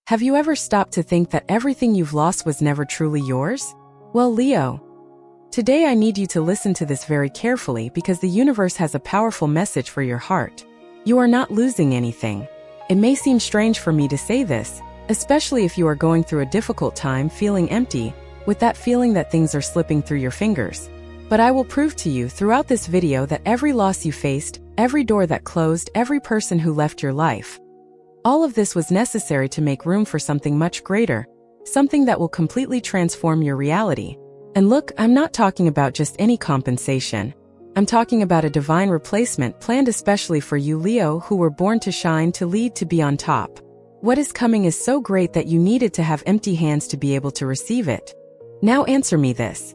Have you ever stopped to think that everything you've lost was never truly yours? Well, Leo, today I need you to listen to this very carefully because the universe has a powerful message for your heart. You are not losing anything. It may seem strange for me to say this, especially if you are going through a difficult time feeling empty, with that feeling that things are slipping through your fingers. But I will prove to you throughout this video that every loss you faced, every door that closed, every person who left your life, all of this was necessary to make room for something much greater, something that will completely transform your reality. And look, I'm not talking about just any compensation. I'm talking about a divine replacement planned especially for you, Leo, who were born to shine, to lead, to be on top. What is coming is so great that you needed to have empty hands to be able to receive it. Now answer me this.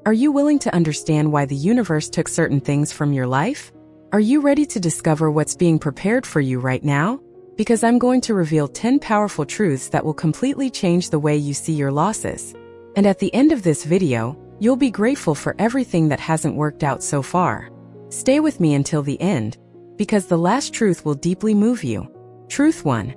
Are you willing to understand why the universe took certain things from your life? Are you ready to discover what's being prepared for you right now? Because I'm going to reveal 10 powerful truths that will completely change the way you see your losses. And at the end of this video, you'll be grateful for everything that hasn't worked out so far. Stay with me until the end, because the last truth will deeply move you. Truth 1.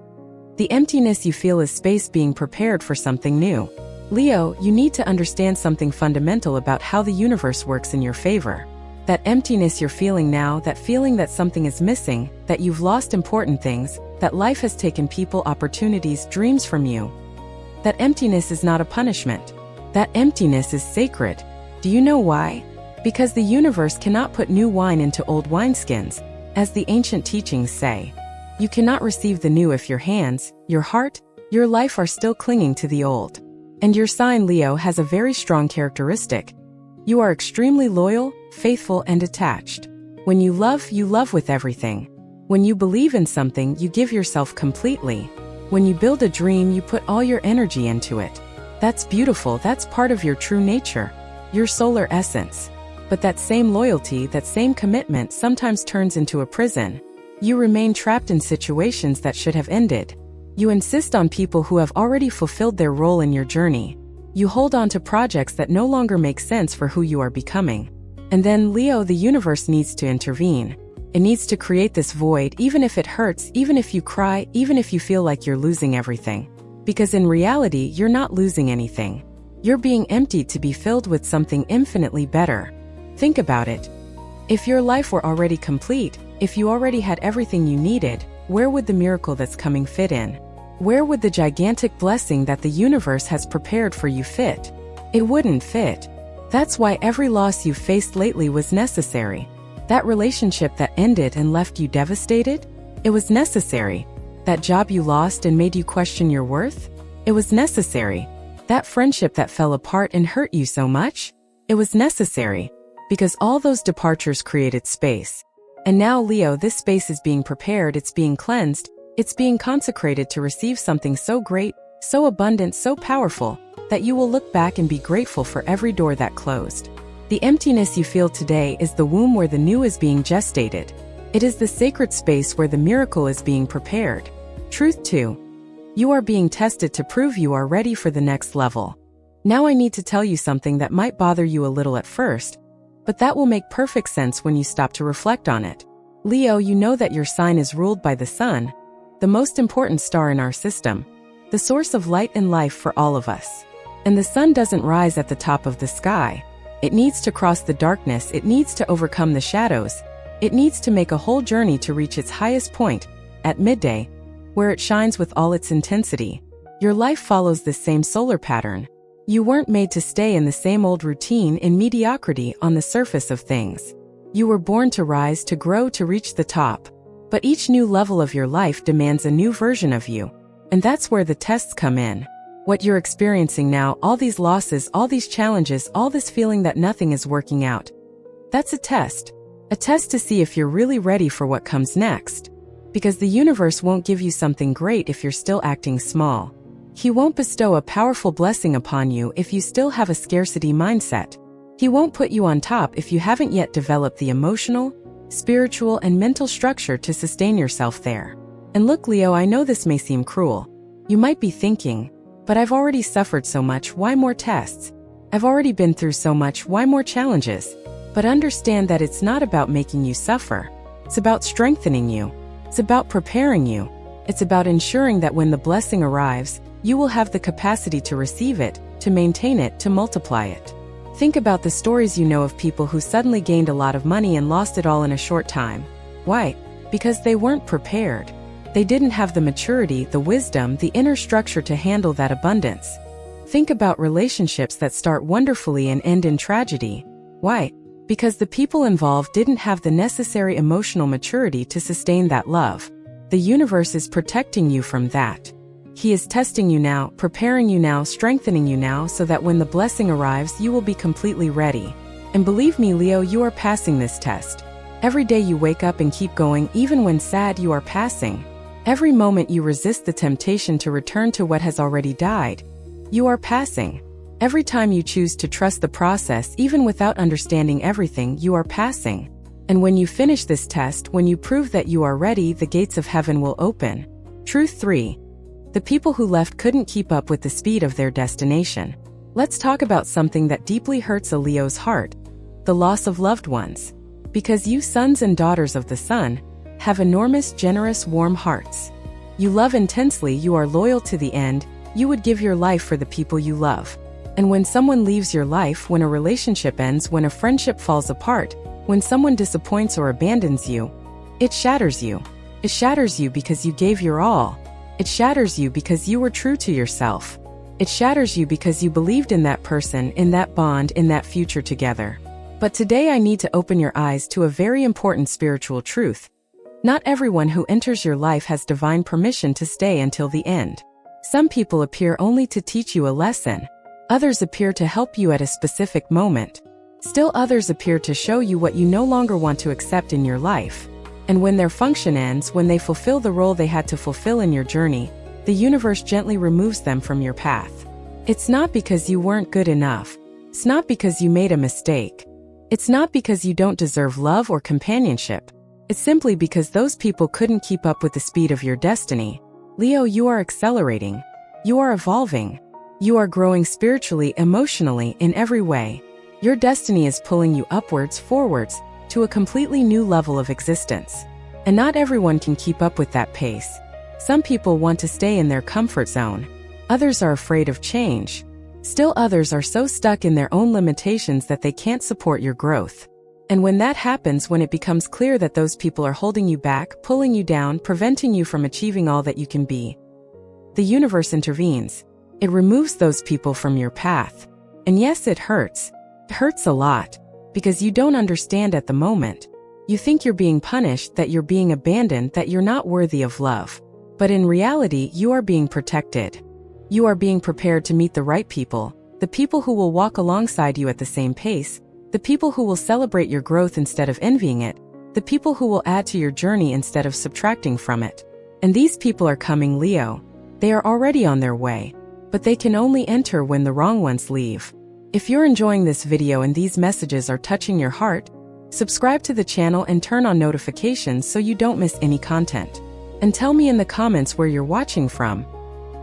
The emptiness you feel is space being prepared for something new. Leo, you need to understand something fundamental about how the universe works in your favor. That emptiness you're feeling now, that feeling that something is missing, that you've lost important things, that life has taken people, opportunities, dreams from you. That emptiness is not a punishment. That emptiness is sacred. Do you know why? Because the universe cannot put new wine into old wineskins, as the ancient teachings say. You cannot receive the new if your hands, your heart, your life are still clinging to the old. And your sign, Leo, has a very strong characteristic. You are extremely loyal, faithful, and attached. When you love with everything. When you believe in something, you give yourself completely. When you build a dream, you put all your energy into it. That's beautiful, that's part of your true nature, your solar essence. But that same loyalty, that same commitment sometimes turns into a prison. You remain trapped in situations that should have ended. You insist on people who have already fulfilled their role in your journey. You hold on to projects that no longer make sense for who you are becoming. And then, Leo, the universe needs to intervene. It needs to create this void, even if it hurts, even if you cry, even if you feel like you're losing everything. Because in reality, you're not losing anything. You're being emptied to be filled with something infinitely better. Think about it. If your life were already complete, if you already had everything you needed, where would the miracle that's coming fit in? Where would the gigantic blessing that the universe has prepared for you fit? It wouldn't fit. That's why every loss you've faced lately was necessary. That relationship that ended and left you devastated? It was necessary. That job you lost and made you question your worth? It was necessary. That friendship that fell apart and hurt you so much? It was necessary. Because all those departures created space. And now, Leo, this space is being prepared, it's being cleansed, it's being consecrated to receive something so great, so abundant, so powerful, that you will look back and be grateful for every door that closed. The emptiness you feel today is the womb where the new is being gestated. It is the sacred space where the miracle is being prepared. Truth 2. You are being tested to prove you are ready for the next level. Now I need to tell you something that might bother you a little at first, but that will make perfect sense when you stop to reflect on it. Leo, you know that your sign is ruled by the sun, the most important star in our system, the source of light and life for all of us. And the sun doesn't rise at the top of the sky. It needs to cross the darkness, it needs to overcome the shadows, it needs to make a whole journey to reach its highest point, at midday, where it shines with all its intensity. Your life follows this same solar pattern. You weren't made to stay in the same old routine, in mediocrity on the surface of things. You were born to rise, to grow, to reach the top. But each new level of your life demands a new version of you. And that's where the tests come in. What you're experiencing now, all these losses, all these challenges, all this feeling that nothing is working out. That's a test. A test to see if you're really ready for what comes next. Because the universe won't give you something great if you're still acting small. He won't bestow a powerful blessing upon you if you still have a scarcity mindset. He won't put you on top if you haven't yet developed the emotional, spiritual, and mental structure to sustain yourself there. And look, Leo, I know this may seem cruel. You might be thinking, but I've already suffered so much, why more tests? I've already been through so much, why more challenges? But understand that it's not about making you suffer. It's about strengthening you. It's about preparing you. It's about ensuring that when the blessing arrives, you will have the capacity to receive it, to maintain it, to multiply it. Think about the stories you know of people who suddenly gained a lot of money and lost it all in a short time. Why? Because they weren't prepared. They didn't have the maturity, the wisdom, the inner structure to handle that abundance. Think about relationships that start wonderfully and end in tragedy. Why? Because the people involved didn't have the necessary emotional maturity to sustain that love. The universe is protecting you from that. He is testing you now, preparing you now, strengthening you now so that when the blessing arrives, you will be completely ready. And believe me, Leo, you are passing this test. Every day you wake up and keep going, even when sad, you are passing. Every moment you resist the temptation to return to what has already died, you are passing. Every time you choose to trust the process, even without understanding everything, you are passing. And when you finish this test, when you prove that you are ready, the gates of heaven will open. Truth 3. The people who left couldn't keep up with the speed of their destination. Let's talk about something that deeply hurts a Leo's heart: the loss of loved ones. Because you sons and daughters of the sun have enormous, generous, warm hearts. You love intensely, you are loyal to the end, you would give your life for the people you love. And when someone leaves your life, when a relationship ends, when a friendship falls apart, when someone disappoints or abandons you, it shatters you. It shatters you because you gave your all. It shatters you because you were true to yourself. It shatters you because you believed in that person, in that bond, in that future together. But today I need to open your eyes to a very important spiritual truth. Not everyone who enters your life has divine permission to stay until the end. Some people appear only to teach you a lesson. Others appear to help you at a specific moment. Still others appear to show you what you no longer want to accept in your life. And when their function ends, when they fulfill the role they had to fulfill in your journey, the universe gently removes them from your path. It's not because you weren't good enough. It's not because you made a mistake. It's not because you don't deserve love or companionship. It's simply because those people couldn't keep up with the speed of your destiny. Leo, you are accelerating. You are evolving. You are growing spiritually, emotionally, in every way. Your destiny is pulling you upwards, forwards, to a completely new level of existence. And not everyone can keep up with that pace. Some people want to stay in their comfort zone. Others are afraid of change. Still others are so stuck in their own limitations that they can't support your growth. And when that happens, when it becomes clear that those people are holding you back, pulling you down, preventing you from achieving all that you can be, the universe intervenes. It removes those people from your path. And yes, it hurts. It hurts a lot. Because you don't understand at the moment. You think you're being punished, that you're being abandoned, that you're not worthy of love. But in reality, you are being protected. You are being prepared to meet the right people, the people who will walk alongside you at the same pace, the people who will celebrate your growth instead of envying it, the people who will add to your journey instead of subtracting from it. And these people are coming, Leo. They are already on their way. But they can only enter when the wrong ones leave. If you're enjoying this video and these messages are touching your heart, subscribe to the channel and turn on notifications so you don't miss any content. And tell me in the comments where you're watching from.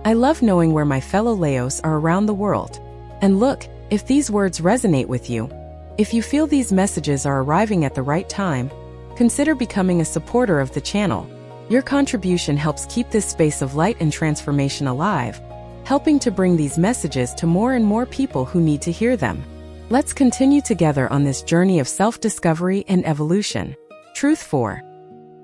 I love knowing where my fellow Leos are around the world. And look, if these words resonate with you, if you feel these messages are arriving at the right time, consider becoming a supporter of the channel. Your contribution helps keep this space of light and transformation alive, helping to bring these messages to more and more people who need to hear them. Let's continue together on this journey of self-discovery and evolution. Truth 4.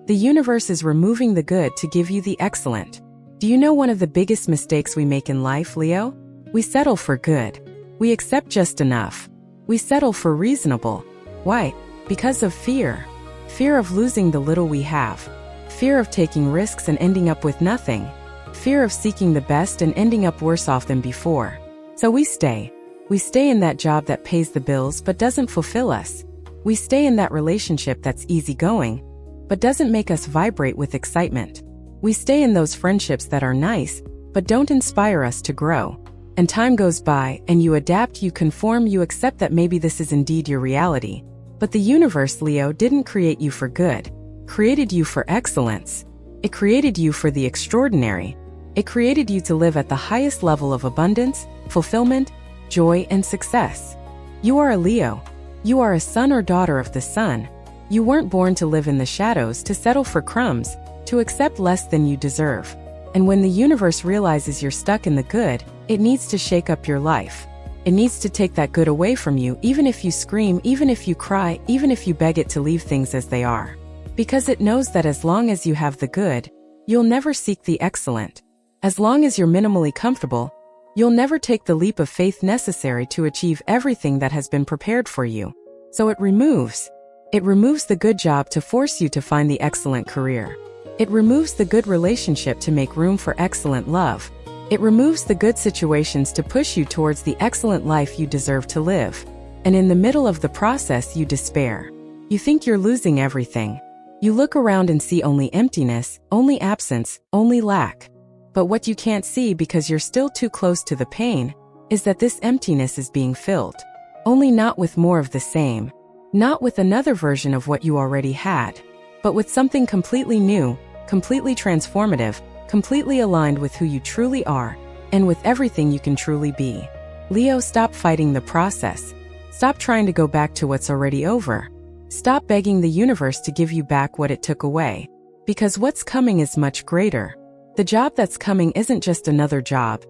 The universe is removing the good to give you the excellent. Do you know one of the biggest mistakes we make in life, Leo? We settle for good. We accept just enough. We settle for reasonable. Why? Because of fear. Fear of losing the little we have. Fear of taking risks and ending up with nothing. Fear of seeking the best and ending up worse off than before. So we stay. We stay in that job that pays the bills but doesn't fulfill us. We stay in that relationship that's easygoing, but doesn't make us vibrate with excitement. We stay in those friendships that are nice, but don't inspire us to grow. And time goes by, and you adapt, you conform, you accept that maybe this is indeed your reality. But the universe, Leo, didn't create you for good. Created you for excellence. It created you for the extraordinary. It created you to live at the highest level of abundance, fulfillment, joy, and success. You are a Leo. You are a son or daughter of the sun. You weren't born to live in the shadows, to settle for crumbs, to accept less than you deserve. And when the universe realizes you're stuck in the good, it needs to shake up your life. It needs to take that good away from you, even if you scream, even if you cry, even if you beg it to leave things as they are. Because it knows that as long as you have the good, you'll never seek the excellent. As long as you're minimally comfortable, you'll never take the leap of faith necessary to achieve everything that has been prepared for you. So it removes the good job to force you to find the excellent career. It removes the good relationship to make room for excellent love. It removes the good situations to push you towards the excellent life you deserve to live. And in the middle of the process, you despair. You think you're losing everything. You look around and see only emptiness, only absence, only lack. But what you can't see because you're still too close to the pain is that this emptiness is being filled. Only not with more of the same. Not with another version of what you already had. But with something completely new, completely transformative, completely aligned with who you truly are, and with everything you can truly be. Leo, stop fighting the process. Stop trying to go back to what's already over. Stop begging the universe to give you back what it took away. Because what's coming is much greater. The job that's coming isn't just another job.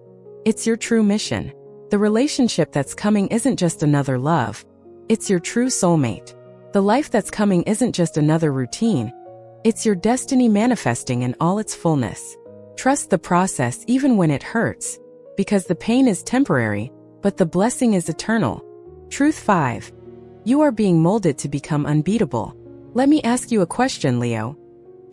It's your true mission. The relationship that's coming isn't just another love. It's your true soulmate. The life that's coming isn't just another routine. It's your destiny manifesting in all its fullness. Trust the process even when it hurts, because the pain is temporary, but the blessing is eternal. Truth 5. You are being molded to become unbeatable. Let me ask you a question, Leo.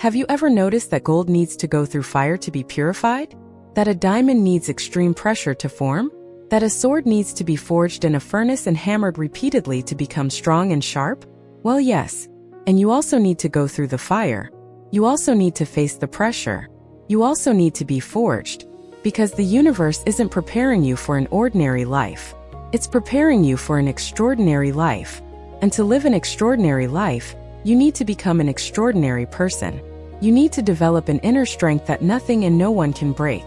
Have you ever noticed that gold needs to go through fire to be purified? That a diamond needs extreme pressure to form? That a sword needs to be forged in a furnace and hammered repeatedly to become strong and sharp? Well, yes. And you also need to go through the fire. You also need to face the pressure. You also need to be forged. Because the universe isn't preparing you for an ordinary life. It's preparing you for an extraordinary life. And to live an extraordinary life, you need to become an extraordinary person. You need to develop an inner strength that nothing and no one can break.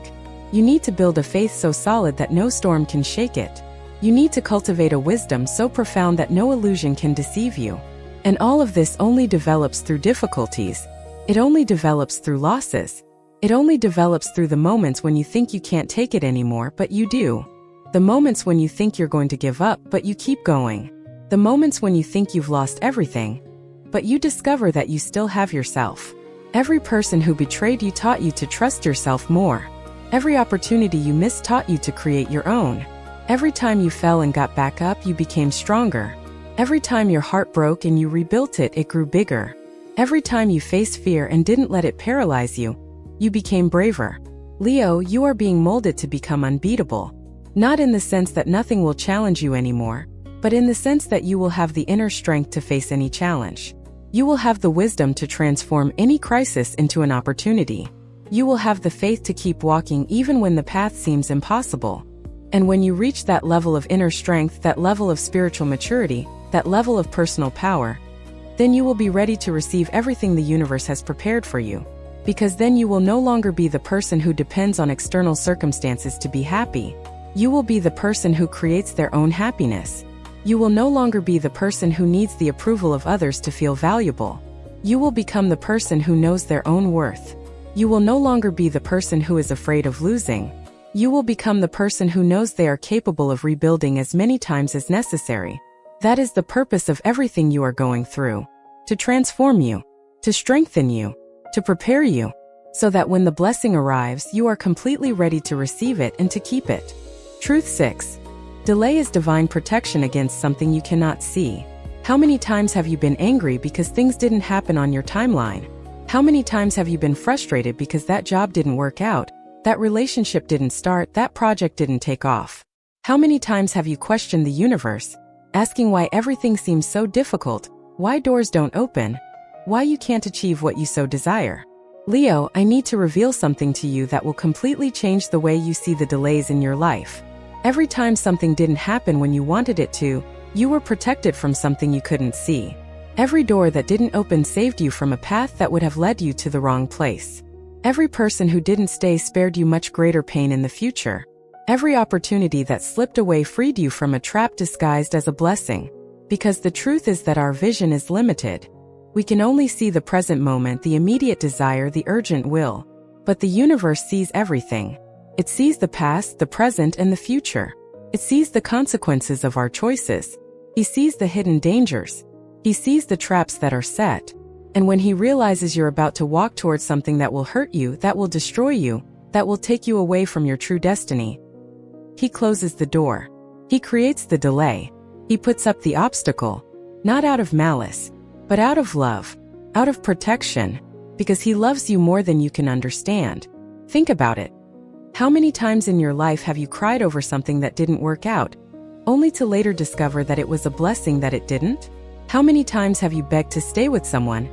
You need to build a faith so solid that no storm can shake it. You need to cultivate a wisdom so profound that no illusion can deceive you. And all of this only develops through difficulties. It only develops through losses. It only develops through the moments when you think you can't take it anymore, but you do. The moments when you think you're going to give up, but you keep going. The moments when you think you've lost everything, but you discover that you still have yourself. Every person who betrayed you taught you to trust yourself more. Every opportunity you missed taught you to create your own. Every time you fell and got back up, you became stronger. Every time your heart broke and you rebuilt it, it grew bigger. Every time you faced fear and didn't let it paralyze you, you became braver. Leo, you are being molded to become unbeatable. Not in the sense that nothing will challenge you anymore, but in the sense that you will have the inner strength to face any challenge. You will have the wisdom to transform any crisis into an opportunity. You will have the faith to keep walking even when the path seems impossible. And when you reach that level of inner strength, that level of spiritual maturity, that level of personal power, then you will be ready to receive everything the universe has prepared for you. Because then you will no longer be the person who depends on external circumstances to be happy. You will be the person who creates their own happiness. You will no longer be the person who needs the approval of others to feel valuable. You will become the person who knows their own worth. You will no longer be the person who is afraid of losing. You will become the person who knows they are capable of rebuilding as many times as necessary. That is the purpose of everything you are going through. To transform you, to strengthen you, to prepare you, so that when the blessing arrives, you are completely ready to receive it and to keep it. Truth 6. Delay is divine protection against something you cannot see. How many times have you been angry because things didn't happen on your timeline? How many times have you been frustrated because that job didn't work out, that relationship didn't start, that project didn't take off? How many times have you questioned the universe, asking why everything seems so difficult, why doors don't open, why you can't achieve what you so desire? Leo, I need to reveal something to you that will completely change the way you see the delays in your life. Every time something didn't happen when you wanted it to, you were protected from something you couldn't see. Every door that didn't open saved you from a path that would have led you to the wrong place. Every person who didn't stay spared you much greater pain in the future. Every opportunity that slipped away freed you from a trap disguised as a blessing. Because the truth is that our vision is limited. We can only see the present moment, the immediate desire, the urgent will. But the universe sees everything. It sees the past, the present, and the future. It sees the consequences of our choices. He sees the hidden dangers. He sees the traps that are set. And when he realizes you're about to walk towards something that will hurt you, that will destroy you, that will take you away from your true destiny, he closes the door. He creates the delay. He puts up the obstacle, not out of malice, but out of love, out of protection, because he loves you more than you can understand. Think about it. How many times in your life have you cried over something that didn't work out, only to later discover that it was a blessing that it didn't? How many times have you begged to stay with someone,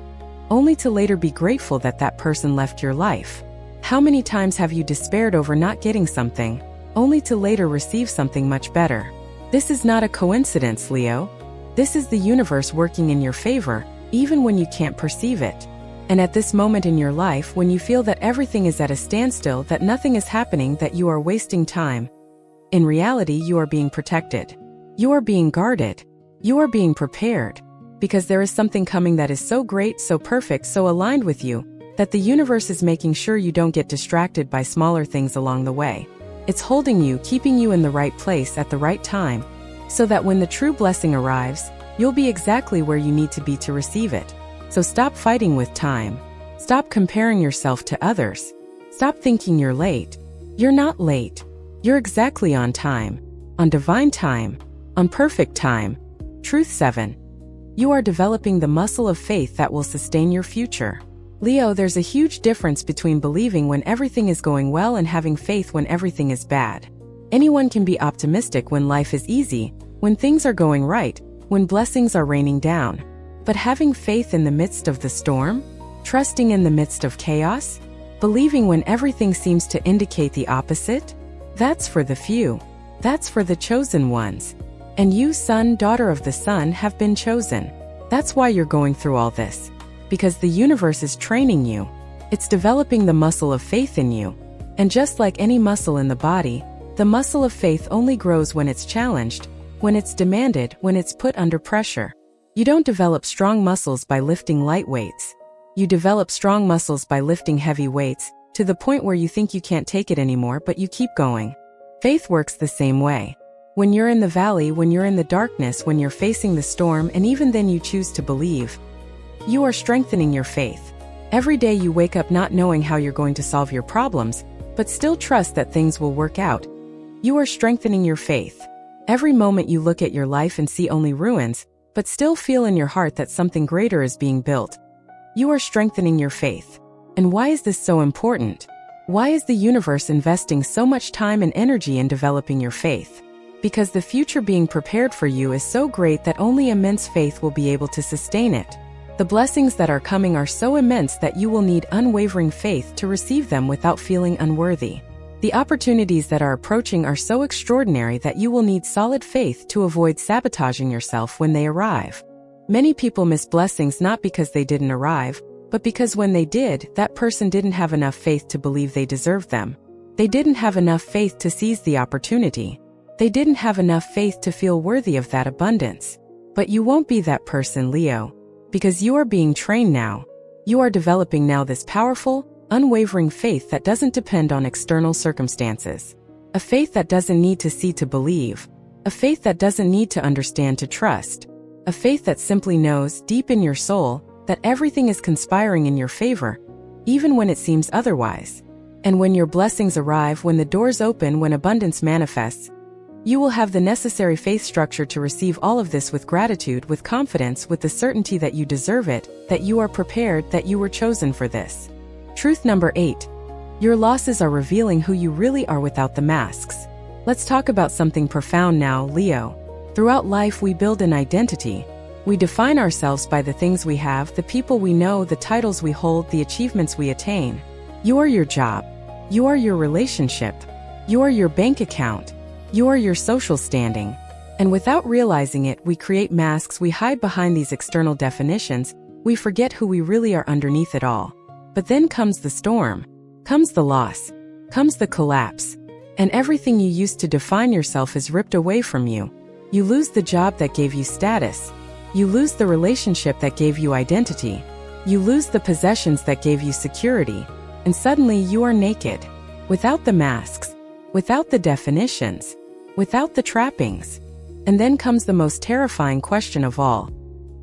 only to later be grateful that that person left your life? How many times have you despaired over not getting something, only to later receive something much better? This is not a coincidence, Leo. This is the universe working in your favor, even when you can't perceive it. And at this moment in your life, when you feel that everything is at a standstill, that nothing is happening, that you are wasting time, in reality, you are being protected. You are being guarded. You are being prepared. Because there is something coming that is so great, so perfect, so aligned with you, that the universe is making sure you don't get distracted by smaller things along the way. It's holding you, keeping you in the right place at the right time, so that when the true blessing arrives, you'll be exactly where you need to be to receive it. So stop fighting with time. Stop comparing yourself to others. Stop thinking you're late. You're not late. You're exactly on time. On divine time. On perfect time. Truth 7. You are developing the muscle of faith that will sustain your future. Leo, there's a huge difference between believing when everything is going well and having faith when everything is bad. Anyone can be optimistic when life is easy, when things are going right, when blessings are raining down. But having faith in the midst of the storm? Trusting in the midst of chaos? Believing when everything seems to indicate the opposite? That's for the few. That's for the chosen ones. And you, son, daughter of the sun, have been chosen. That's why you're going through all this. Because the universe is training you. It's developing the muscle of faith in you. And just like any muscle in the body, the muscle of faith only grows when it's challenged, when it's demanded, when it's put under pressure. You don't develop strong muscles by lifting light weights. You develop strong muscles by lifting heavy weights, to the point where you think you can't take it anymore, but you keep going. Faith works the same way. When you're in the valley, when you're in the darkness, when you're facing the storm, and even then you choose to believe, you are strengthening your faith. Every day you wake up not knowing how you're going to solve your problems, but still trust that things will work out. You are strengthening your faith. Every moment you look at your life and see only ruins, but still feel in your heart that something greater is being built. You are strengthening your faith. And why is this so important? Why is the universe investing so much time and energy in developing your faith? Because the future being prepared for you is so great that only immense faith will be able to sustain it. The blessings that are coming are so immense that you will need unwavering faith to receive them without feeling unworthy. The opportunities that are approaching are so extraordinary that you will need solid faith to avoid sabotaging yourself when they arrive. Many people miss blessings not because they didn't arrive, but because when they did, that person didn't have enough faith to believe they deserved them. They didn't have enough faith to seize the opportunity. They didn't have enough faith to feel worthy of that abundance. But you won't be that person, Leo, because you are being trained now. You are developing now this powerful, unwavering faith that doesn't depend on external circumstances. A faith that doesn't need to see to believe. A faith that doesn't need to understand to trust. A faith that simply knows, deep in your soul, that everything is conspiring in your favor, even when it seems otherwise. And when your blessings arrive, when the doors open, when abundance manifests, you will have the necessary faith structure to receive all of this with gratitude, with confidence, with the certainty that you deserve it, that you are prepared, that you were chosen for this. Truth number 8. Your losses are revealing who you really are without the masks. Let's talk about something profound now, Leo. Throughout life we build an identity. We define ourselves by the things we have, the people we know, the titles we hold, the achievements we attain. You are your job. You are your relationship. You are your bank account. You are your social standing. And without realizing it, we create masks, we hide behind these external definitions, we forget who we really are underneath it all. But then comes the storm, comes the loss, comes the collapse, and everything you used to define yourself is ripped away from you. You lose the job that gave you status. You lose the relationship that gave you identity. You lose the possessions that gave you security. And suddenly you are naked. Without the masks. Without the definitions. Without the trappings. And then comes the most terrifying question of all.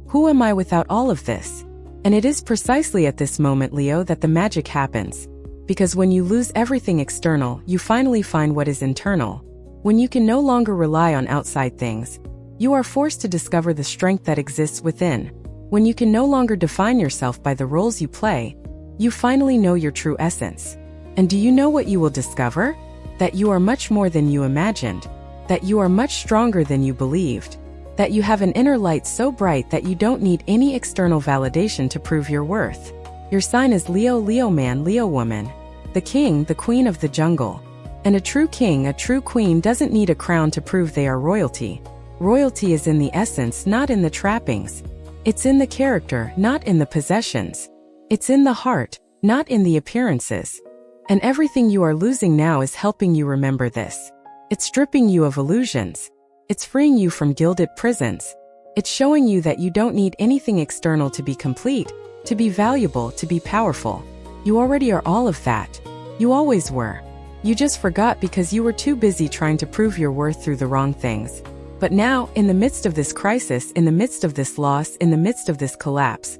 Who am I without all of this? And it is precisely at this moment, Leo, that the magic happens. Because when you lose everything external, you finally find what is internal. When you can no longer rely on outside things, you are forced to discover the strength that exists within. When you can no longer define yourself by the roles you play, you finally know your true essence. And do you know what you will discover? That you are much more than you imagined. That you are much stronger than you believed. That you have an inner light so bright that you don't need any external validation to prove your worth. Your sign is Leo, Leo man, Leo woman. The king, the queen of the jungle. And a true king, a true queen doesn't need a crown to prove they are royalty. Royalty is in the essence, not in the trappings. It's in the character, not in the possessions. It's in the heart, not in the appearances. And everything you are losing now is helping you remember this. It's stripping you of illusions. It's freeing you from gilded prisons. It's showing you that you don't need anything external to be complete, to be valuable, to be powerful. You already are all of that. You always were. You just forgot because you were too busy trying to prove your worth through the wrong things. But now, in the midst of this crisis, in the midst of this loss, in the midst of this collapse,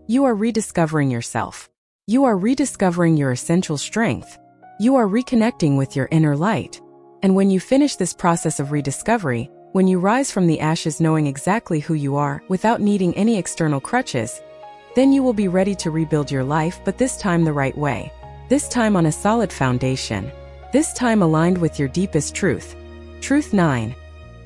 you are rediscovering yourself. You are rediscovering your essential strength. You are reconnecting with your inner light. And when you finish this process of rediscovery, when you rise from the ashes knowing exactly who you are without needing any external crutches, then you will be ready to rebuild your life, but this time the right way. This time on a solid foundation. This time aligned with your deepest truth. Truth 9.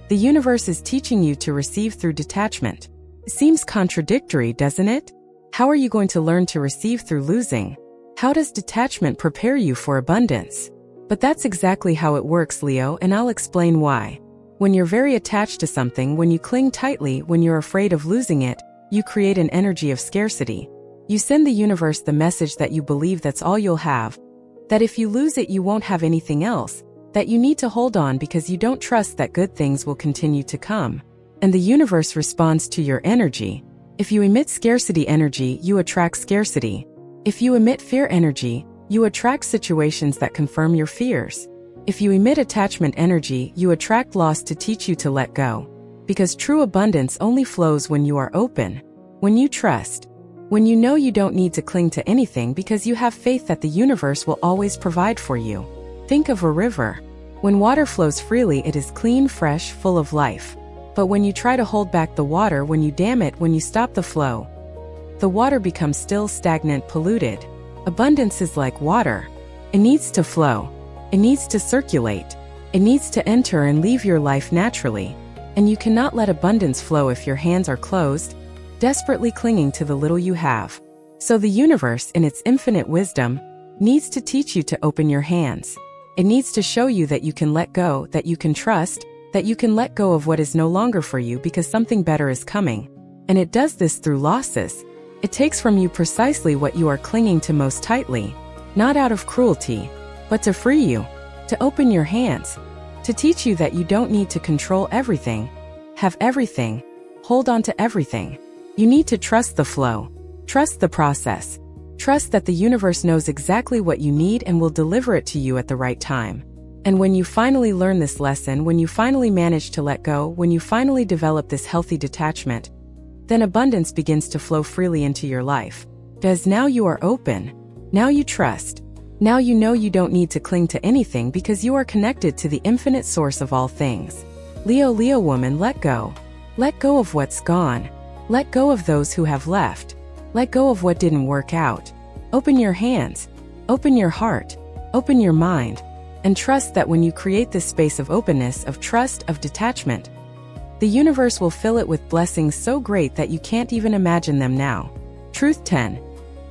The universe is teaching you to receive through detachment. Seems contradictory, doesn't it? How are you going to learn to receive through losing? How does detachment prepare you for abundance? But that's exactly how it works, Leo, and I'll explain why. When you're very attached to something, when you cling tightly, when you're afraid of losing it, you create an energy of scarcity. You send the universe the message that you believe that's all you'll have, that if you lose it you won't have anything else, that you need to hold on because you don't trust that good things will continue to come. And the universe responds to your energy. If you emit scarcity energy, you attract scarcity. If you emit fear energy, you attract situations that confirm your fears. If you emit attachment energy, you attract loss to teach you to let go. Because true abundance only flows when you are open, when you trust, when you know you don't need to cling to anything because you have faith that the universe will always provide for you. Think of a river. When water flows freely, it is clean, fresh, full of life. But when you try to hold back the water, when you dam it, when you stop the flow, the water becomes still, stagnant, polluted. Abundance is like water. It needs to flow. It needs to circulate. It needs to enter and leave your life naturally. And you cannot let abundance flow if your hands are closed, desperately clinging to the little you have. So the universe, in its infinite wisdom, needs to teach you to open your hands. It needs to show you that you can let go, that you can trust, that you can let go of what is no longer for you because something better is coming. And it does this through losses. It takes from you precisely what you are clinging to most tightly, not out of cruelty, but to free you, to open your hands, to teach you that you don't need to control everything, have everything, hold on to everything. You need to trust the flow, trust the process, trust that the universe knows exactly what you need and will deliver it to you at the right time. And when you finally learn this lesson, when you finally manage to let go, when you finally develop this healthy detachment, then abundance begins to flow freely into your life. Because now you are open. Now you trust. Now you know you don't need to cling to anything because you are connected to the infinite source of all things. Leo, Leo woman, let go. Let go of what's gone. Let go of those who have left. Let go of what didn't work out. Open your hands. Open your heart. Open your mind. And trust that when you create this space of openness, of trust, of detachment, the universe will fill it with blessings so great that you can't even imagine them now. Truth 10.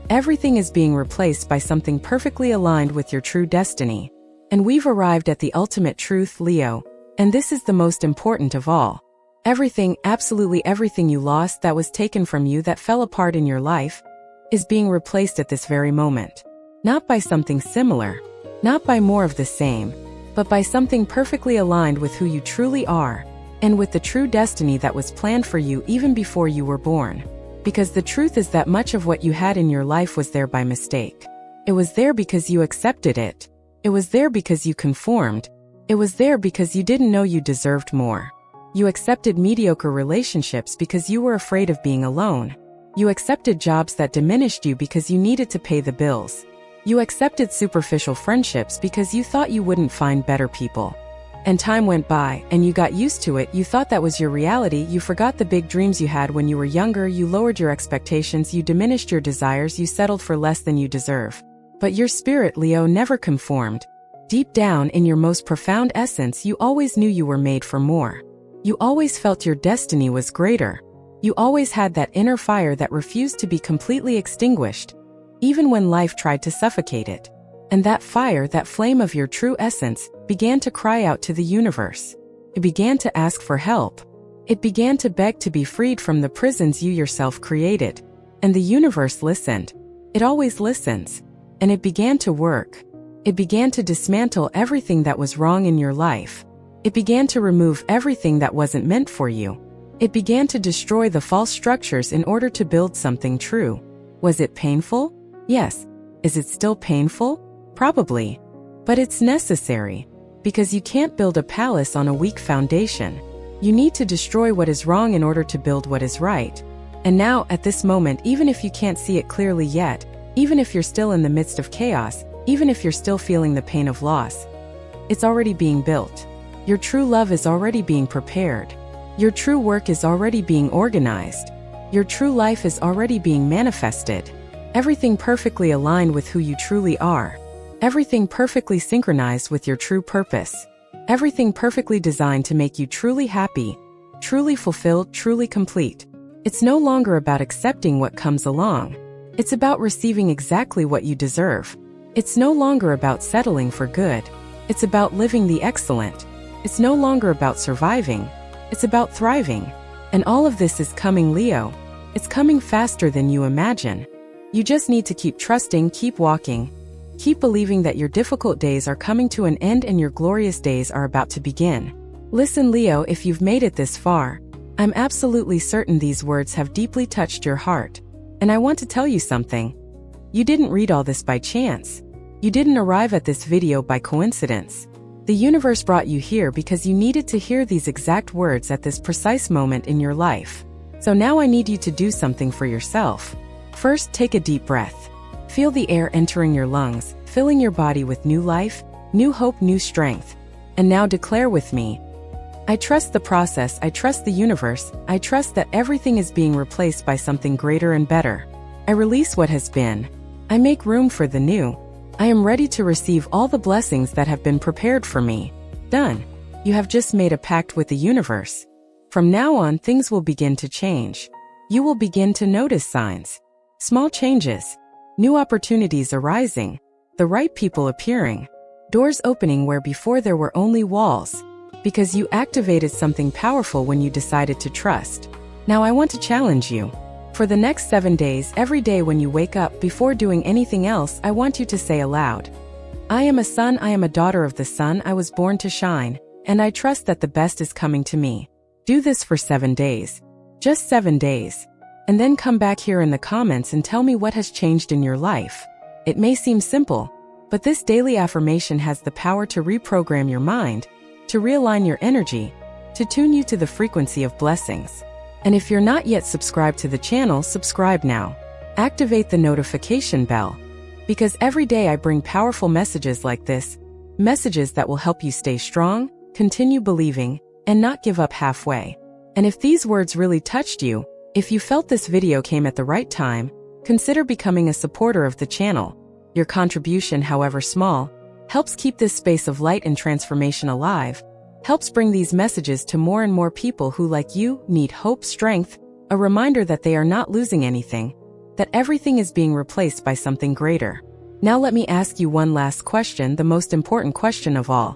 Everything is being replaced by something perfectly aligned with your true destiny. And we've arrived at the ultimate truth, Leo. And this is the most important of all. Everything, absolutely everything you lost, that was taken from you, that fell apart in your life, is being replaced at this very moment. Not by something similar, not by more of the same, but by something perfectly aligned with who you truly are, and with the true destiny that was planned for you even before you were born. Because the truth is that much of what you had in your life was there by mistake. It was there because you accepted it. It was there because you conformed. It was there because you didn't know you deserved more. You accepted mediocre relationships because you were afraid of being alone. You accepted jobs that diminished you because you needed to pay the bills. You accepted superficial friendships because you thought you wouldn't find better people. And time went by, and you got used to it. You thought that was your reality. You forgot the big dreams you had when you were younger. You lowered your expectations. You diminished your desires. You settled for less than you deserve. But your spirit, Leo, never conformed. Deep down, in your most profound essence, you always knew you were made for more. You always felt your destiny was greater. You always had that inner fire that refused to be completely extinguished, even when life tried to suffocate it. And that fire, that flame of your true essence, began to cry out to the universe. It began to ask for help. It began to beg to be freed from the prisons you yourself created. And the universe listened. It always listens. And it began to work. It began to dismantle everything that was wrong in your life. It began to remove everything that wasn't meant for you. It began to destroy the false structures in order to build something true. Was it painful? Yes. Is it still painful? Probably. But it's necessary. Because you can't build a palace on a weak foundation. You need to destroy what is wrong in order to build what is right. And now, at this moment, even if you can't see it clearly yet, even if you're still in the midst of chaos, even if you're still feeling the pain of loss, it's already being built. Your true love is already being prepared. Your true work is already being organized. Your true life is already being manifested. Everything perfectly aligned with who you truly are. Everything perfectly synchronized with your true purpose. Everything perfectly designed to make you truly happy, truly fulfilled, truly complete. It's no longer about accepting what comes along. It's about receiving exactly what you deserve. It's no longer about settling for good. It's about living the excellent. It's no longer about surviving. It's about thriving. And all of this is coming, Leo. It's coming faster than you imagine. You just need to keep trusting, keep walking. Keep believing that your difficult days are coming to an end and your glorious days are about to begin. Listen, Leo, if you've made it this far, I'm absolutely certain these words have deeply touched your heart. And I want to tell you something. You didn't read all this by chance. You didn't arrive at this video by coincidence. The universe brought you here because you needed to hear these exact words at this precise moment in your life. So now I need you to do something for yourself. First, take a deep breath. Feel the air entering your lungs, filling your body with new life, new hope, new strength. And now declare with me. I trust the process, I trust the universe, I trust that everything is being replaced by something greater and better. I release what has been. I make room for the new. I am ready to receive all the blessings that have been prepared for me. Done. You have just made a pact with the universe. From now on, things will begin to change. You will begin to notice signs. Small changes. New opportunities arising. The right people appearing. Doors opening where before there were only walls. Because you activated something powerful when you decided to trust. Now I want to challenge you. For the next 7 days, every day when you wake up, before doing anything else, I want you to say aloud, I am a son, I am a daughter of the sun, I was born to shine, and I trust that the best is coming to me. Do this for 7 days. Just 7 days. And then come back here in the comments and tell me what has changed in your life. It may seem simple, but this daily affirmation has the power to reprogram your mind, to realign your energy, to tune you to the frequency of blessings. And if you're not yet subscribed to the channel, subscribe now. Activate the notification bell. Because every day I bring powerful messages like this, messages that will help you stay strong, continue believing, and not give up halfway. And if these words really touched you, if you felt this video came at the right time, consider becoming a supporter of the channel. Your contribution, however small, helps keep this space of light and transformation alive, helps bring these messages to more and more people who, like you, need hope, strength, a reminder that they are not losing anything, that everything is being replaced by something greater. Now let me ask you one last question, the most important question of all.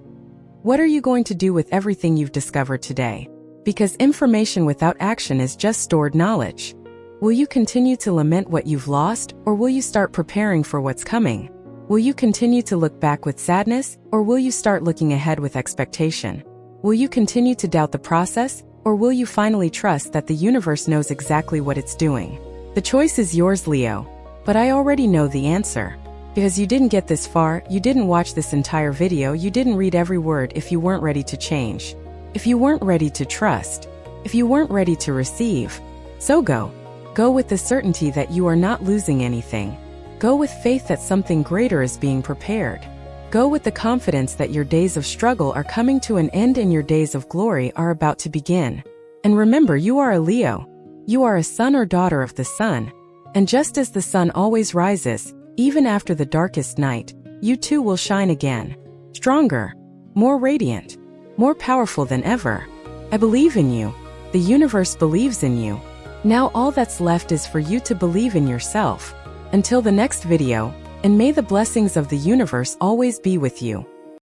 What are you going to do with everything you've discovered today? Because information without action is just stored knowledge. Will you continue to lament what you've lost, or will you start preparing for what's coming? Will you continue to look back with sadness, or will you start looking ahead with expectation? Will you continue to doubt the process, or will you finally trust that the universe knows exactly what it's doing? The choice is yours, Leo. But I already know the answer. Because you didn't get this far, you didn't watch this entire video, you didn't read every word if you weren't ready to change. If you weren't ready to trust. If you weren't ready to receive. So go. Go with the certainty that you are not losing anything. Go with faith that something greater is being prepared. Go with the confidence that your days of struggle are coming to an end and your days of glory are about to begin. And remember, you are a Leo. You are a son or daughter of the sun. And just as the sun always rises, even after the darkest night, you too will shine again. Stronger, more radiant, more powerful than ever. I believe in you. The universe believes in you. Now all that's left is for you to believe in yourself. Until the next video, and may the blessings of the universe always be with you.